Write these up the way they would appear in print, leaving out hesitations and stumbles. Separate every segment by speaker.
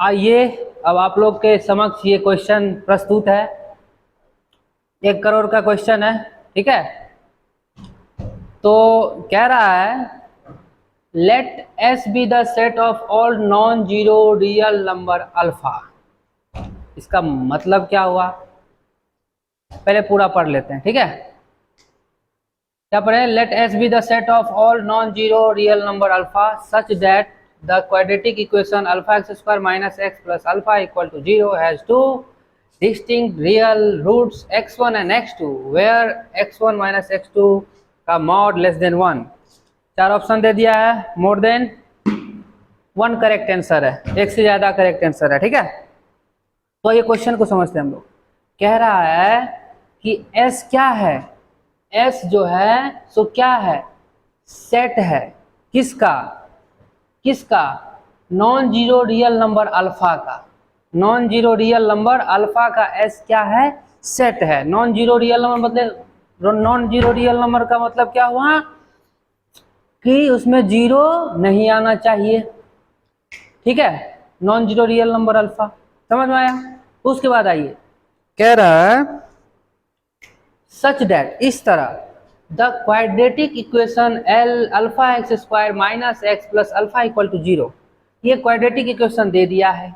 Speaker 1: आइए अब आप लोग के समक्ष ये क्वेश्चन प्रस्तुत है। 1 करोड़ का क्वेश्चन है, ठीक है। तो कह रहा है let S be the set of all non zero real number alpha. इसका मतलब क्या हुआ, पहले पूरा पढ़ लेते हैं, ठीक है। क्या पढ़े? Let S be the set of all non zero real number alpha such that the quadratic equation alpha x square minus x plus alpha equal to 0 has two distinct real roots x1 and x2 where x1 minus x2 का mod less than 1। 4 option दे दिया है, more than 1 correct answer है, एक से ज्यादा correct answer है, ठीक है। तो ये क्वेश्चन को समझते हैं हम लोग। कह रहा है कि s क्या है, s जो है सो क्या है, सेट है किसका, किसका, non zero real number alpha का। Non zero real number alpha का एस क्या है, सेट है। नॉन जीरो रियल नंबर मतलब, नॉन जीरो रियल नंबर का मतलब क्या हुआ कि उसमें जीरो नहीं आना चाहिए, ठीक है। Non zero real number alpha, समझ में आया। उसके बाद आइए, कह रहा है सच दैट, इस तरह, the quadratic equation L alpha x square minus x plus alpha equal to 0, ये क्वाड्रेटिक इक्वेशन दे दिया है,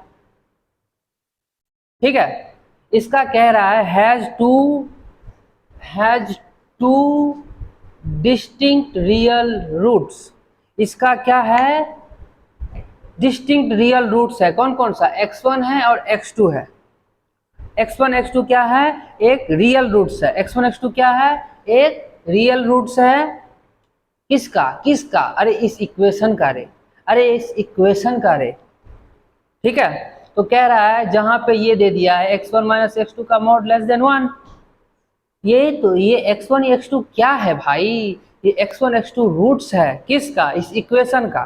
Speaker 1: ठीक है। इसका कह रहा है has two distinct real roots. इसका क्या है, डिस्टिंक्ट रियल रूट्स है। कौन कौन सा, x1 है और x2 है। x1 x2 क्या है, एक रियल रूट्स है। x1 x2 क्या है, एक रियल रूट्स है। किसका, किसका, अरे इस इक्वेशन का रे, अरे इस इक्वेशन का रे, ठीक है। तो कह रहा है जहां पे ये दे दिया है x1 माइनस x2 का मॉड लेस देन 1, ये तो ये x1 x2 क्या है भाई, ये x1 x2 रूट्स है किसका, इस इक्वेशन का।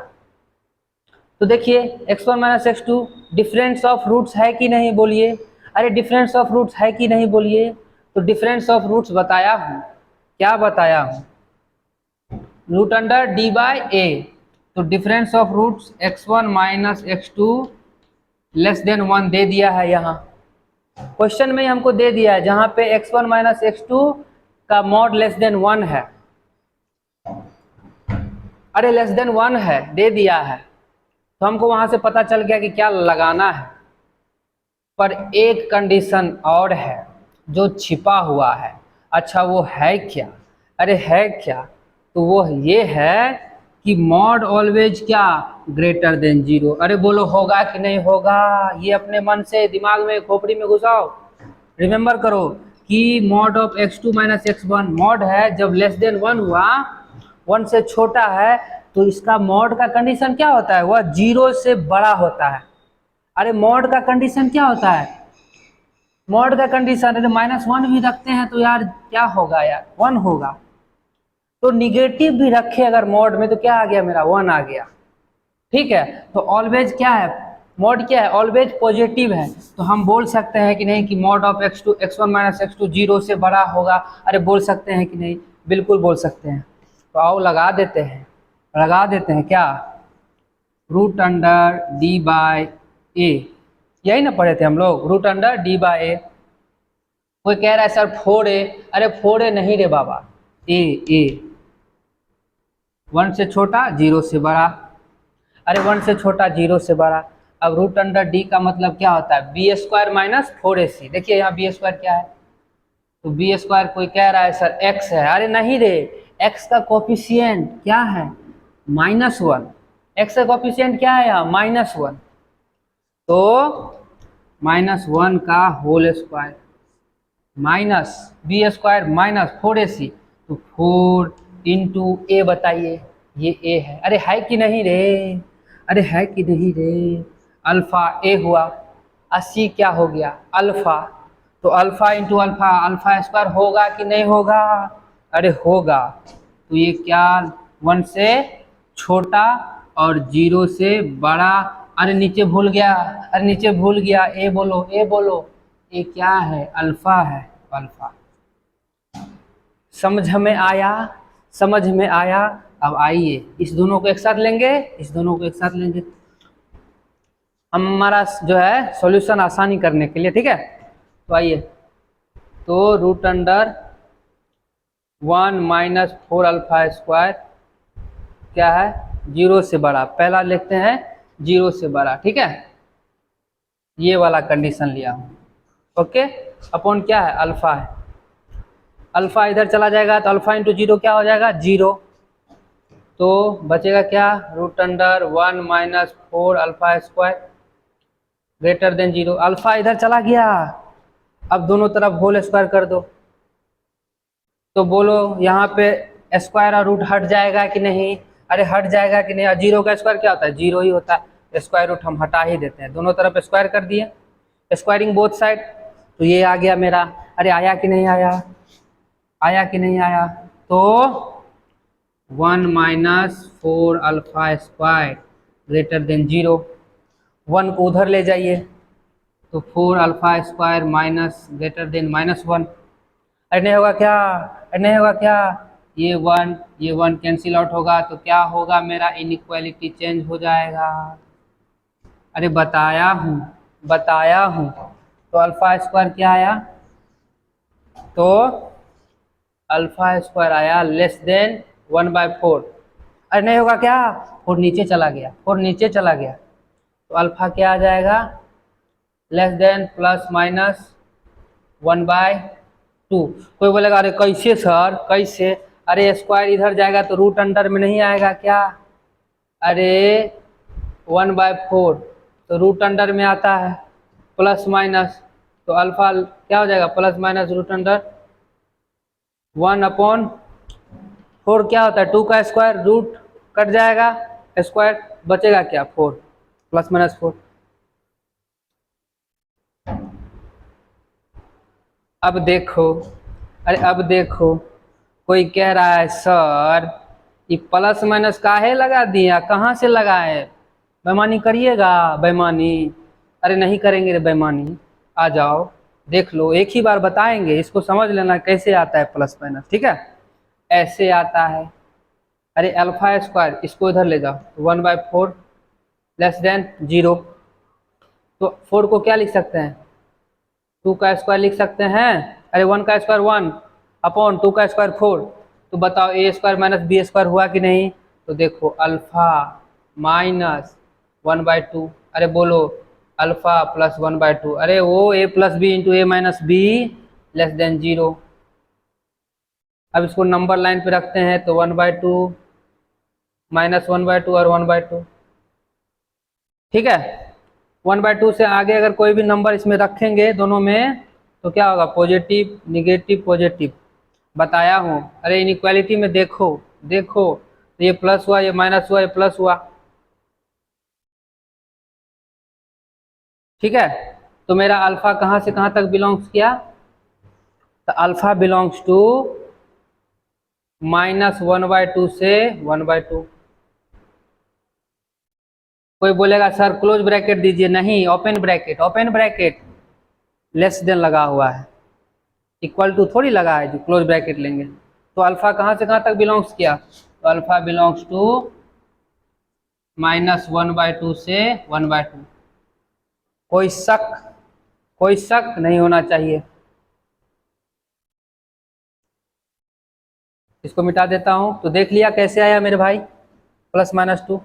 Speaker 1: तो देखिए x1 minus x2 difference of roots है कि नहीं, बोलिए। अरे डिफरेंस ऑफ रूट्स है कि नहीं, बोलिए। तो डिफरेंस ऑफ रूट्स बताया हूं, क्या बताया हूं, root under D by A. तो difference of roots x1 minus x2 less than 1 दे दिया है, यहाँ क्वेश्चन में हमको दे दिया है, जहां पे x1 माइनस x2 का मॉड लेस देन 1 है। अरे लेस देन 1 है, दे दिया है, तो हमको वहां से पता चल गया कि क्या लगाना है। पर एक कंडीशन और है जो छिपा हुआ है। अच्छा वो है क्या, अरे है क्या, तो वो ये है कि मॉड ऑलवेज क्या, ग्रेटर देन 0। अरे बोलो होगा कि नहीं होगा, ये अपने मन से दिमाग में खोपड़ी में घुसाओ। रिमेंबर करो कि mod of x2 minus x1 mod है, जब लेस देन 1 हुआ, 1 से छोटा है, तो इसका मॉड का कंडीशन क्या होता है, वह 0 से बड़ा होता है। अरे मॉड का कंडीशन क्या होता है, मॉड का कंडीशन, अरे -1 भी रखते हैं तो यार क्या होगा यार, 1 होगा। तो निगेटिव भी रखे अगर मॉड में तो क्या आ गया मेरा, 1 आ गया, ठीक है। तो ऑलवेज क्या है, मॉड क्या है, ऑलवेज पॉजिटिव है। तो हम बोल सकते हैं कि नहीं कि mod of x1 minus x2 0 से बड़ा होगा। अरे बोल सकते हैं कि नहीं, बिल्कुल बोल सकते हैं। तो आओ लगा देते हैं, लगा देते हैं क्या, रूट अंडर डी बाई ए, यही ना पढ़े थे हम लोग, रूट अंडर डी बाई ए। कोई कह रहा है सर 4a, अरे 4a नहीं रे बाबा, ए 1 से छोटा 0 से बड़ा, अरे 1 से छोटा 0 से बड़ा। अब रूट अंडर डी का मतलब क्या होता है, बी स्क्वायर माइनस 4ac। देखिए यहाँ बी स्क्वायर क्या है, तो बी स्क्वायर कोई कह रहा है सर x है, अरे नहीं रे, x का कोफिशिएंट क्या है, -1। x का कोफिशिएंट क्या है यहाँ, -1। तो -1 का whole square minus B square minus 4ac, तो 4 इंटू ए, बताइए ये ए है। अरे है कि नहीं रे, अरे है कि नहीं रे, अल्फा ए हुआ, 80 क्या हो गया, अल्फा। तो alpha into alpha, alpha square होगा कि नहीं होगा, अरे होगा। तो ये क्या, 1 से छोटा और 0 से बड़ा। अरे नीचे भूल गया, अरे नीचे भूल गया, ए बोलो, ए बोलो, ये क्या है, अल्फा है, अल्फा। समझ में आया, समझ में आया। अब आइए इस दोनों को एक साथ लेंगे, इस दोनों को एक साथ लेंगे। हमारा जो है सॉल्यूशन आसानी करने के लिए, ठीक है। तो आइए, तो root under 1 minus 4 alpha square क्या है, 0 से बड़ा। पहला लिखते हैं 0 से बड़ा, ठीक है, ये वाला कंडीशन लिया हूँ। ओके, अपॉन क्या है, अल्फा है। अल्फा इधर चला जाएगा तो अल्फा इंटू 0 क्या हो जाएगा, 0। तो बचेगा क्या, root under 1 minus 4 alpha square greater than 0। Alpha इधर चला गया, अब दोनों तरफ होल स्क्वायर कर दो। तो बोलो यहाँ पे स्क्वायर और रूट हट जाएगा कि नहीं, अरे हट जाएगा कि नहीं। 0 का स्क्वायर क्या होता है, 0 ही होता है। स्क्वायर रूट हम हटा ही देते हैं, दोनों तरफ स्क्वायर कर दिए, स्क्वायरिंग बोथ साइड। तो ये आ गया मेरा, अरे आया कि नहीं आया, आया कि नहीं आया। तो 1 minus 4 alpha square greater than 0, 1 को उधर ले जाइए, तो 4 alpha square minus greater than -1। अरे नहीं होगा क्या, अरे नहीं होगा क्या, ये 1 कैंसिल आउट होगा, तो क्या होगा, मेरा इनइक्वालिटी चेंज हो जाएगा। अरे बताया हूँ। तो अल्फा स्क्वायर क्या आया, तो अल्फा स्क्वायर आया लेस देन 1/4। अरे नहीं होगा क्या, 4 नीचे चला गया, 4 नीचे चला गया, तो अल्फा क्या आ जाएगा, लेस देन प्लस माइनस 1/2। कोई बोलेगा अरे कैसे सर, कैसे, अरे स्क्वायर इधर जाएगा तो रूट अंडर में नहीं आएगा क्या, अरे 1/4 तो रूट अंडर में आता है, प्लस माइनस, तो अल्फा क्या हो जाएगा, प्लस माइनस रूट अंडर 1/4 क्या होता है, 2 का स्क्वायर, रूट कट जाएगा, स्क्वायर बचेगा क्या, 4 प्लस माइनस 4। अब देखो, अरे अब देखो, कोई कह रहा है सर ये प्लस माइनस काहे लगा दिया, कहाँ से लगाए, बेईमानी करिएगा, बेईमानी, अरे नहीं करेंगे रे बेईमानी, आ जाओ देख लो, एक ही बार बताएंगे, इसको समझ लेना कैसे आता है प्लस माइनस, ठीक है। ऐसे आता है, अरे अल्फा स्क्वायर इसको इधर ले जाओ, 1/4 लेस देन 0। तो 4 को क्या लिख सकते हैं, 2 का स्क्वायर लिख सकते हैं, अरे 1 का स्क्वायर 1 अपॉन 2 का स्क्वायर 4। तो बताओ ए स्क्वायर माइनस बी स्क्वायर हुआ कि नहीं, तो देखो अल्फा माइनस 1/2, अरे बोलो अल्फा प्लस 1/2, अरे वो a plus b into a minus b less than 0। अब इसको नंबर लाइन पे रखते हैं, तो 1/2 माइनस 1/2 और 1/2, ठीक है। 1/2 से आगे अगर कोई भी नंबर इसमें रखेंगे दोनों में, तो क्या होगा, पॉजिटिव निगेटिव पॉजिटिव, बताया हूँ। अरे इनइक्वालिटी में देखो देखो, तो ये प्लस हुआ, ये माइनस हुआ, ये प्लस हुआ, ठीक है। तो मेरा अल्फा कहाँ से कहाँ तक बिलोंग्स किया, तो अल्फा बिलोंग्स टू -1/2 से 1/2। कोई बोलेगा सर क्लोज ब्रैकेट दीजिए, नहीं, open bracket, open bracket less than लगा हुआ है, इक्वल टू थोड़ी लगा है जो क्लोज ब्रैकेट लेंगे। तो अल्फा कहाँ से कहाँ तक बिलोंग्स किया, तो अल्फा बिलोंग्स टू -1/2 से 1/2। कोई शक नहीं होना चाहिए। इसको मिटा देता हूं, तो देख लिया कैसे आया मेरे भाई, +-2।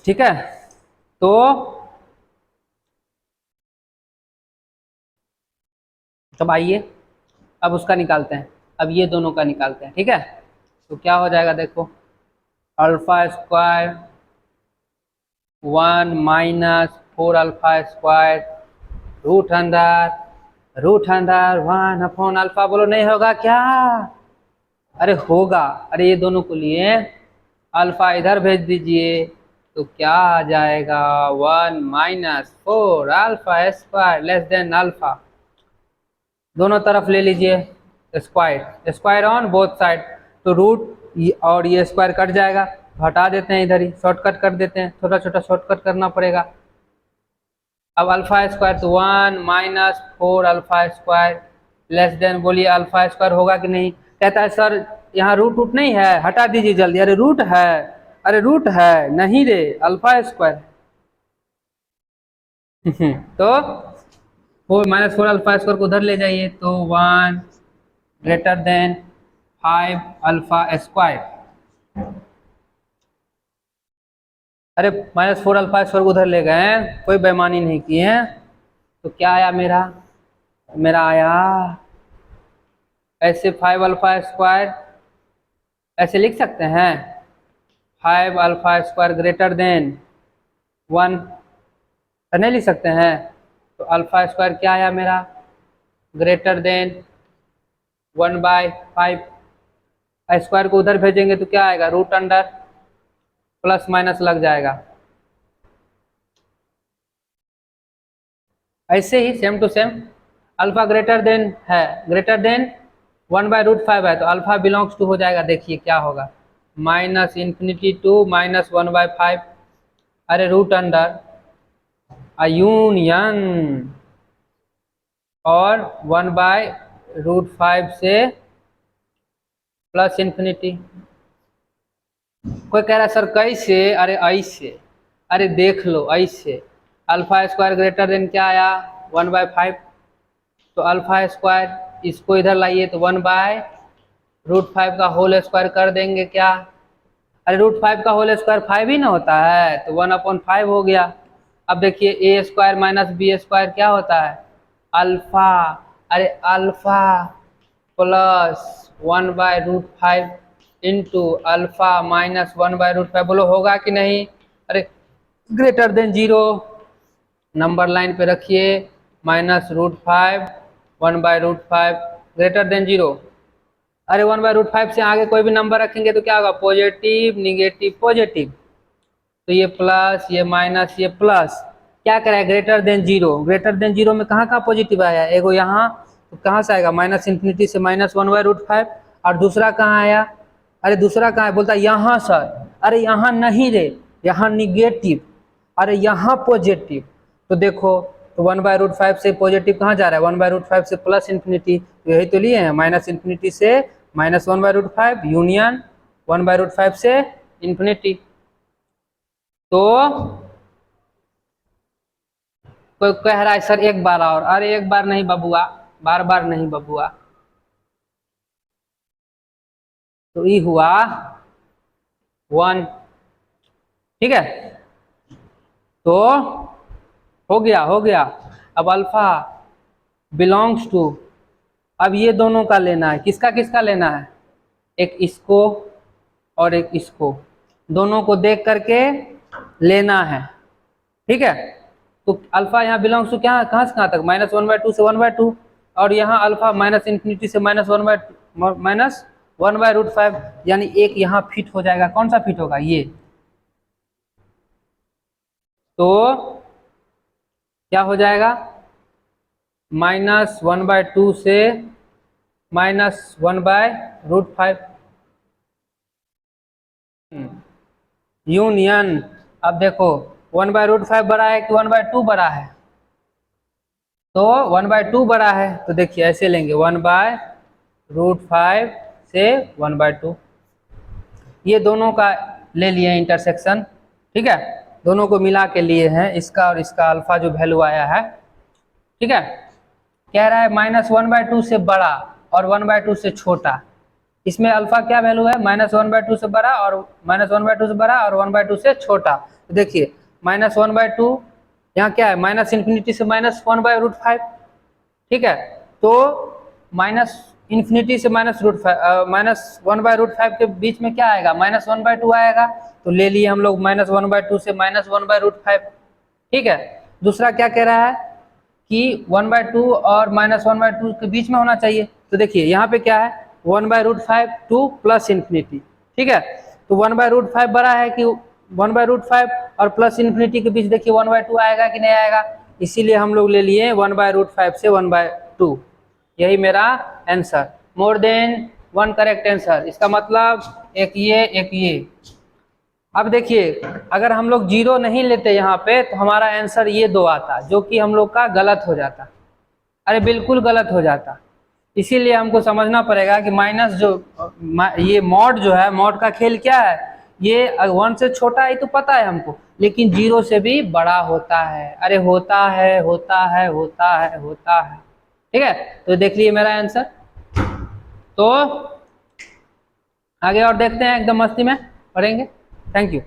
Speaker 1: ठीक है, तो तब आइए अब उसका निकालते हैं, अब ये दोनों का निकालते हैं, ठीक है। तो क्या हो जाएगा, देखो alpha square 1 minus 4 alpha square root under 1 upon alpha. बोलो नहीं होगा क्या, अरे होगा, अरे ये दोनों को लिए अल्फा इधर भेज दीजिए, तो क्या आ जाएगा, 1 minus 4 alpha square less than alpha. दोनों तरफ ले लीजिए square, square on both side, तो रूट और ये स्क्वायर कट जाएगा, तो हटा देते हैं, इधर ही शॉर्टकट कर देते हैं, छोटा छोटा शॉर्टकट करना पड़ेगा। अब अल्फा स्क्वायर तो 1 minus 4 alpha square less than, बोलिए अल्फा स्क्वायर होगा कि नहीं। कहता है सर यहाँ रूट नहीं है, हटा दीजिए जल्दी। अरे रूट है, अरे रूट है नहीं रे, अल्फा स्क्वायर। तो 4 माइनस 4 अल्फा स्क्वायर को उधर ले जाइए तो 1 ग्रेटर देन 5 अल्फा स्क्वायर। अरे -4 अल्फा स्क्वायर को उधर ले गए हैं, कोई बेईमानी नहीं की है। तो क्या आया मेरा, मेरा आया ऐसे 5 अल्फा स्क्वायर, ऐसे लिख सकते हैं 5 अल्फा स्क्वायर ग्रेटर देन 1, नहीं लिख सकते हैं। तो अल्फा स्क्वायर क्या आया मेरा, ग्रेटर देन 1/5। स्क्वायर को उधर भेजेंगे तो क्या आएगा, रूट अंडर प्लस माइनस लग जाएगा। ऐसे ही same to same alpha greater than है, ग्रेटर देन 1/√5 है तो अल्फा बिलोंग्स टू हो जाएगा। देखिए क्या होगा, -∞ टू -1/5। अरे रूट अंडर अ यूनियन और 1/√5 से +∞। कोई कह रहा है सर कैसे, अरे ऐसे, अरे देख लो ऐसे। अल्फा स्क्वायर ग्रेटर देन क्या आया 1/5, तो अल्फा स्क्वायर इसको इधर लाइए तो 1/√5 का होल स्क्वायर कर देंगे क्या। अरे √5 का होल स्क्वायर 5 ही ना होता है, तो 1/5 हो गया। अब देखिए a square minus B square क्या होता है, अल्फा। अरे alpha plus 1/√5 into alpha minus 1/√5, बोलो होगा कि नहीं। अरे ग्रेटर देन 0, नंबर लाइन पे रखिए -√5 1/√5 ग्रेटर देन 0। अरे 1/√5 से आगे कोई भी नंबर रखेंगे तो क्या होगा, पॉजिटिव निगेटिव पॉजिटिव। तो ये प्लस ये माइनस ये प्लस, क्या करें ग्रेटर देन 0। ग्रेटर देन 0 में कहाँ कहाँ पॉजिटिव आया, एगो यहाँ, तो कहाँ से आएगा -∞ से -1/√5। और दूसरा कहाँ आया, अरे दूसरा कहाँ है, बोलता यहाँ सर। अरे यहाँ नहीं रे, यहाँ निगेटिव, अरे यहाँ पॉजिटिव। तो देखो तो 1/√5 से पॉजिटिव कहाँ जा रहा है, 1/√5 से +∞, यही तो लिए हैं -∞ से -1/√5 यूनियन 1/√5 से ∞। तो कोई कह रहा है सर एक बार और, अरे एक बार नहीं बबुआ, बार बार नहीं बबुआ। तो ये हुआ 1, ठीक है। तो हो गया, हो गया। अब अल्फा बिलोंग्स टू, अब ये दोनों का लेना है, किसका किसका लेना है, एक इसको और एक इसको, दोनों को देख करके लेना है, ठीक है। तो अल्फा यहाँ बिलोंग्स टू क्या, कहाँ से कहाँ तक, -1/2 से 1/2, और यहाँ अल्फा -∞ से -1/√5, यानी एक यहाँ फिट हो जाएगा। कौन सा फिट होगा, ये। तो क्या हो जाएगा, -1/2 से -1/√5 यूनियन। अब देखो 1/√5 बड़ा है कि 1/2 बड़ा है, तो 1/2 बड़ा है। तो देखिए ऐसे लेंगे 1/√5 से 1/2, ये दोनों का ले लिए इंटरसेक्शन, ठीक है, दोनों को मिला के लिए हैं, इसका और इसका अल्फा जो वैल्यू आया है, ठीक है। कह रहा है -1/2 से बड़ा और 1/2 से छोटा, इसमें अल्फा क्या वैल्यू है, -1/2 से बड़ा और -1/2 से बड़ा और 1/2 से छोटा। तो देखिए -1/2 यहाँ क्या है, -∞ से -1/√5, ठीक है। तो -∞ से -1/√5 के बीच में क्या आएगा, -1/2 आएगा। तो ले लिए हम लोग -1/2 से -1/√5, ठीक है। दूसरा क्या कह रहा है कि 1/2 और -1/2 के बीच में होना चाहिए। तो देखिए यहाँ पे क्या है, 1/√5 टू +∞, ठीक है। तो 1/√5 बड़ा है कि 1/√5 और +∞ के बीच देखिए 1/2 आएगा कि नहीं आएगा, इसीलिए हम लोग ले लिए 1/√5 से 1/2। यही मेरा answer, more than 1 correct answer. इसका मतलब एक ये एक ये, अब देखिए, अगर हम लोग 0 नहीं लेते यहाँ पे तो हमारा आंसर ये 2 आता, जो कि हम लोग का गलत हो जाता। अरे बिल्कुल गलत हो जाता। इसीलिए हमको समझना पड़ेगा कि माइनस जो ये मॉड जो है, मॉड का खेल क्या है, ये 1 से छोटा है तो पता है हमको, लेकिन 0 से भी बड़ा होता है। अरे होता है, होता है, होता है, होता है। ठीक है, तो देख लीजिए मेरा आंसर। तो आगे और देखते हैं, एकदम मस्ती में पढ़ेंगे। Thank you.